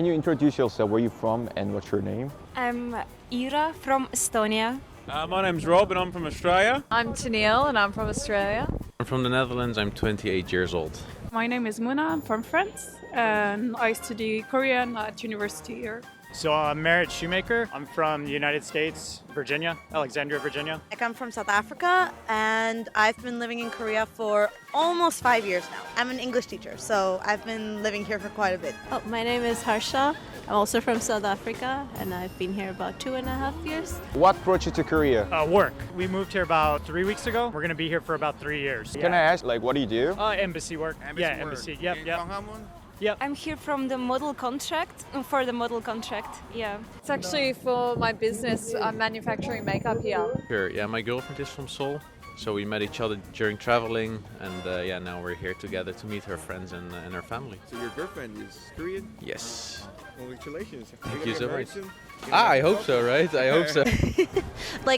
Can you introduce yourself? Where are you from and what's your name? I'm Ira from Estonia. My name's Rob and I'm from Australia. I'm Tennille and I'm from Australia. I'm from the Netherlands. I'm 28 years old. My name is Muna. I'm from France and I study Korean at university here. So I'm Merritt Shoemaker. I'm from the United States, Virginia, Alexandria, Virginia. I come from South Africa and I've been living in Korea for almost 5 years now. I'm an English teacher, so I've been living here for quite a bit. Oh, my name is Harsha. I'm also from South Africa and I've been here about 2.5 years. What brought you to Korea? Work. We moved here about 3 weeks ago. We're going to be here for about 3 years. Can I ask, what do you do? Embassy work. Embassy. Yep. Yep. I'm here from the model contract, for the model contract, yeah. It's actually for my business. I'm manufacturing makeup here. Sure, yeah, my girlfriend is from Seoul. So we met each other during traveling, and now we're here together to meet her friends and her family. So your girlfriend is Korean? Yes. Congratulations. Thank you so much. I hope so, right? I hope so.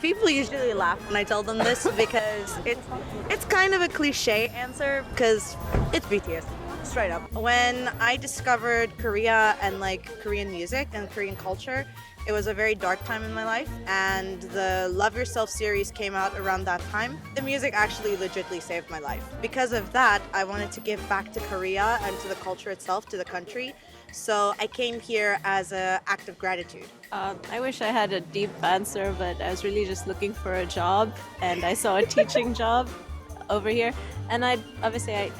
People usually laugh when I tell them this because it's kind of a cliche answer because it's BTS. Straight up. When I discovered Korea and Korean music and Korean culture, it was a very dark time in my life, and the Love Yourself series came out around that time. The music actually legitimately saved my life. Because of that, I wanted to give back to Korea and to the culture itself, to the country. So I came here as an act of gratitude. I wish I had a deep answer, but I was really just looking for a job and I saw a teaching job over here. And I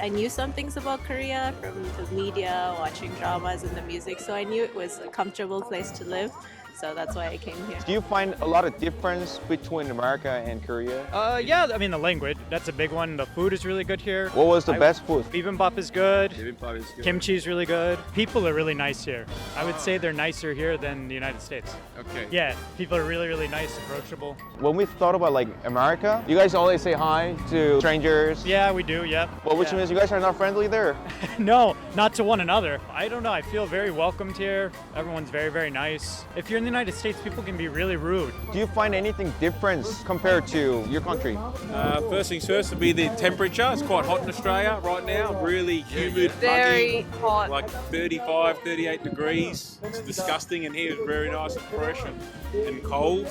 knew some things about Korea from the media, watching dramas and the music, so I knew it was a comfortable place to live. So that's why I came here. Do you find a lot of difference between America and Korea? Yeah, I mean the language, that's a big one. The food is really good here. What was the best food? Bibimbap is good. Bibimbap is good. Kimchi is really good. People are really nice here. I would say they're nicer here than the United States. Okay. Yeah, people are really, really nice, approachable. When we thought about America, you guys always say hi to strangers. Yeah, we do, yep. Well, which means you guys are not friendly there. No, not to one another. I don't know, I feel very welcomed here. Everyone's very, very nice. If you're in the United States, people can be really rude. Do you find anything different compared to your country? First things first would be the temperature. It's quite hot in Australia right now. Really humid, Very muggy, hot. like 35, 38 degrees. It's disgusting, and here it's very nice and fresh and cold.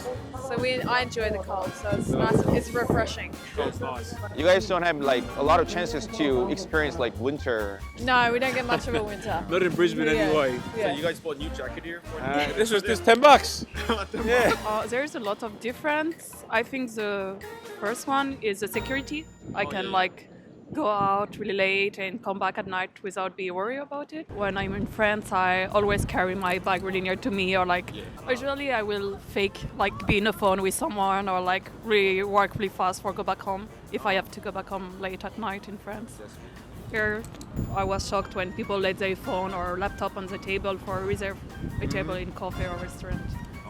So I enjoy the cold, so it's nice. It's refreshing. Cold's nice. You guys don't have a lot of chances to experience winter. No, we don't get much of a winter. Not in Brisbane anyway. Yeah. So you guys bought a new jacket here? This was just $10. Yeah. There's a lot of difference. I think the first one is the security. I can go out really late and come back at night without being worried about it. When I'm in France, I always carry my bag really near to me, or usually I will fake be on the phone with someone, or really work really fast for go back home if I have to go back home late at night in France. Here, I was shocked when people let their phone or laptop on the table for reserve a table in cafe or restaurant.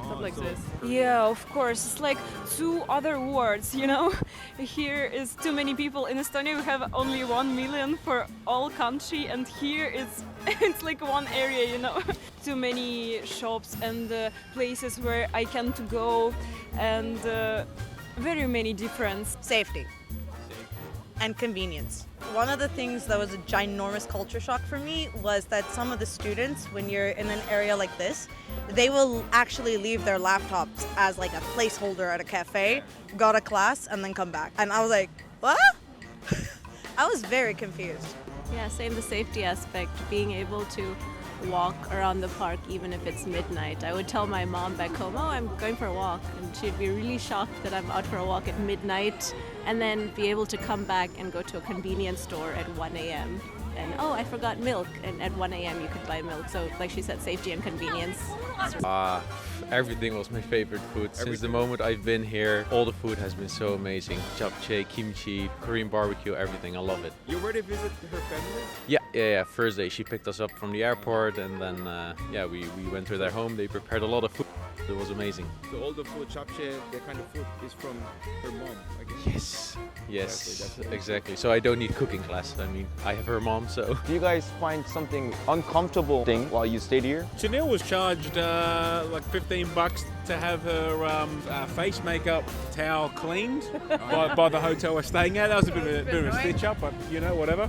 Stuff like this. Yeah, of course. It's two other words, Here is too many people. In Estonia, we have only 1 million for all country, and here it's one area, Too many shops and places where I can to go, and very many difference. Safety. And convenience. One of the things that was a ginormous culture shock for me was that some of the students, when you're in an area like this, they will actually leave their laptops as a placeholder at a cafe, go to class, and then come back. And I was like, what? I was very confused. Yeah, same the safety aspect, being able to walk around the park even if it's midnight. I would tell my mom back home, I'm going for a walk, and she'd be really shocked that I'm out for a walk at midnight, and then be able to come back and go to a convenience store at 1 a.m. and I forgot milk, and at 1 a.m. you could buy milk. So like she said, safety and convenience. Everything was my favorite food. Since the moment I've been here, all the food has been so amazing. Japchae, kimchi, Korean barbecue, everything. I love it. You already visit her family? Yeah. First day she picked us up from the airport, and then we went to their home. They prepared a lot of food. It was amazing. So all the food, japchae, that kind of food is from her mom, I guess? Yes, exactly. So I don't need cooking class. I mean, I have her mom, so. Do you guys find something uncomfortable thing while you stayed here? Tennille was charged like $15 to have her face makeup towel cleaned by the hotel we're staying at. That was a bit of a stitch up, but whatever.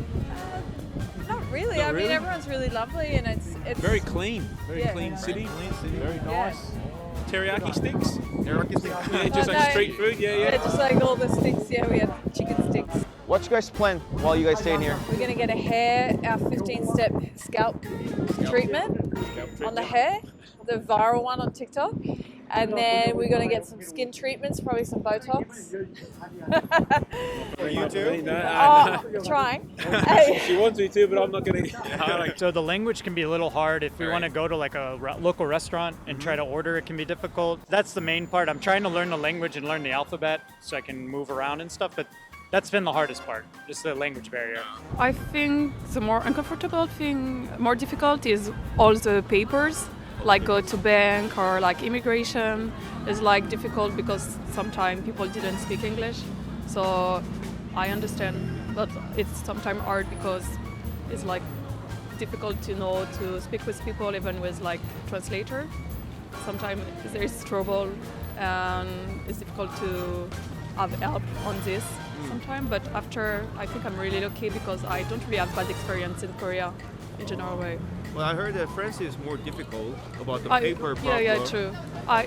Not really. I mean, everyone's really lovely, and it's Very clean. Very Yeah. clean city. Clean city. Very Yeah. nice. Teriyaki sticks. Teriyaki stick. Yeah, just like no. street food. Yeah, Yeah, yeah. just like all the sticks. Yeah, we have chicken sticks. What's your guys' plan while you guys staying here? We're gonna get our 15-step scalp treatment on the hair, the viral one on TikTok, and then we're gonna get some skin treatments, probably some Botox. For you too? No, Trying. she wants me to, but I'm not gonna. So the language can be a little hard. If we want to go to like a local restaurant and try to order, it can be difficult. That's the main part. I'm trying to learn the language and learn the alphabet so I can move around and stuff, but that's been the hardest part, just the language barrier. I think the more uncomfortable thing, more difficult is all the papers, like go to bank or like immigration is like difficult because sometimes people didn't speak English. So I understand, but it's sometimes hard because it's like difficult to know to speak with people even with like translator. Sometimes there is trouble and it's difficult to have help on this sometimes, but after I think I'm really lucky because I don't really have bad experience in Korea in general way. Well, I heard that France is more difficult about the paper problem. Yeah, true.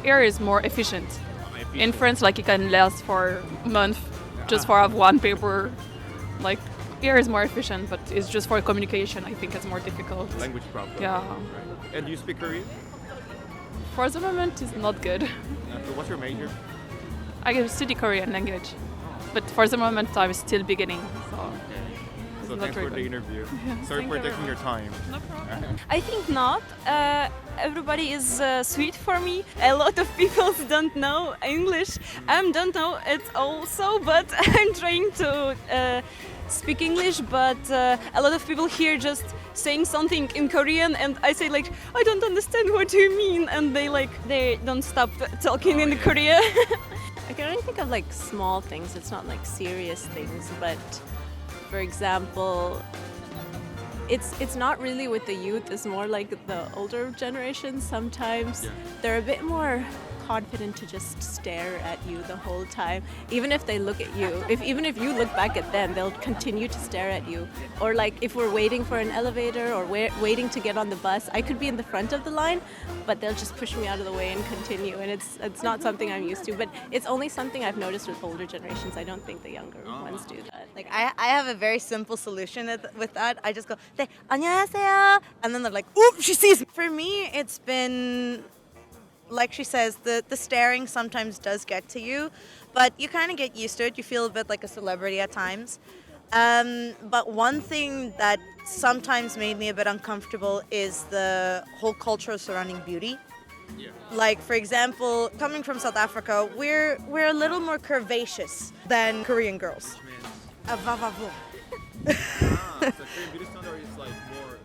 Here is more efficient. In France, like it can last for a month just for have one paper. Like here is more efficient, but it's just for communication. I think it's more difficult. Language problem. Yeah. Right. And do you speak Korean? For the moment, it's not good. So what's your major? I study Korean language, but for the moment, I'm still beginning. So not thanks for very the good. interview. Sorry thank for you taking your time. No problem. I think not. Everybody is sweet for me. A lot of people don't know English. I don't know it also, but I'm trying to speak English. But a lot of people here just saying something in Korean, and I say like, I don't understand what you mean, and they don't stop talking in Korean. I can only think of like small things. It's not like serious things, but for example, it's not really with the youth. It's more like the older generation. Sometimes they're a bit more confident to just stare at you the whole time, even if they look at you. Even if you look back at them, they'll continue to stare at you. Or like if we're waiting for an elevator or waiting to get on the bus, I could be in the front of the line, but they'll just push me out of the way and continue. And it's not something I'm used to, but it's only something I've noticed with older generations. I don't think the younger ones do that. Like I have a very simple solution with that. I just go, 네, 안녕하세요, and then they're like, oop, she sees me. For me, it's been, like she says, the staring sometimes does get to you, but you kind of get used to it. You feel a bit like a celebrity at times. But one thing that sometimes made me a bit uncomfortable is the whole culture surrounding beauty. Like, for example, coming from South Africa, we're a little more curvaceous than Korean girls. So Korean beauty standard is like more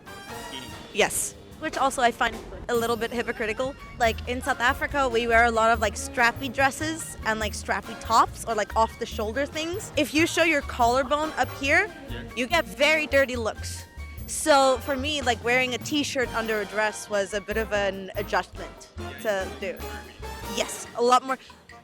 skinny. Yes. Which also I find a little bit hypocritical. Like in South Africa, we wear a lot of like strappy dresses and like strappy tops or like off the shoulder things. If you show your collarbone up here, you get very dirty looks. So for me, like wearing a t-shirt under a dress was a bit of an adjustment to do. Yes, a lot more.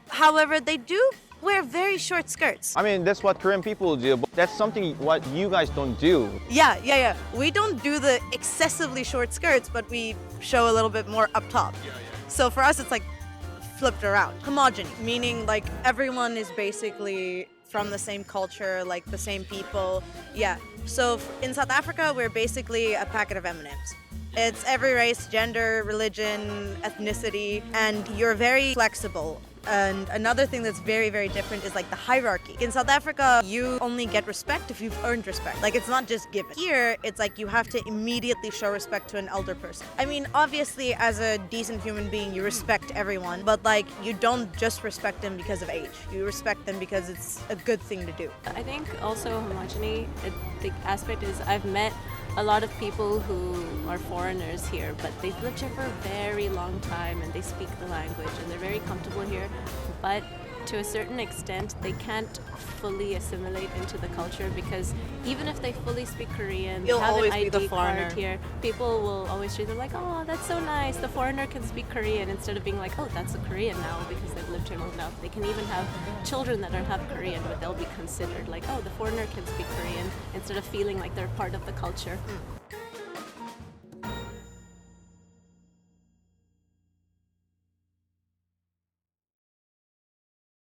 However, they do wear very short skirts. I mean, that's what Korean people do, but that's something what you guys don't do. Yeah. We don't do the excessively short skirts, but we show a little bit more up top. So for us, it's like flipped around. Homogeny, meaning like everyone is basically from the same culture, like the same people. Yeah. So in South Africa, we're basically a packet of M&Ms. It's every race, gender, religion, ethnicity, and you're very flexible. And another thing that's very, very different is like the hierarchy. In South Africa, you only get respect if you've earned respect. Like it's not just given. Here, it's like you have to immediately show respect to an elder person. I mean, obviously, as a decent human being, you respect everyone, but like you don't just respect them because of age. You respect them because it's a good thing to do. I think also homogeny, the aspect is I've met a lot of people who are foreigners here, but they've lived here for a very long time and they speak the language and they're very comfortable here, but to a certain extent they can't fully assimilate into the culture because even if they fully speak Korean, You'll they have always an be the ID foreigner. card here, people will always treat them like, oh, that's so nice, the foreigner can speak Korean, instead of being like, oh, that's a Korean now because they've lived here long enough. They can even have children that don't have Korean, but they'll be considered like, oh, the foreigner can speak Korean, instead of feeling like they're part of the culture.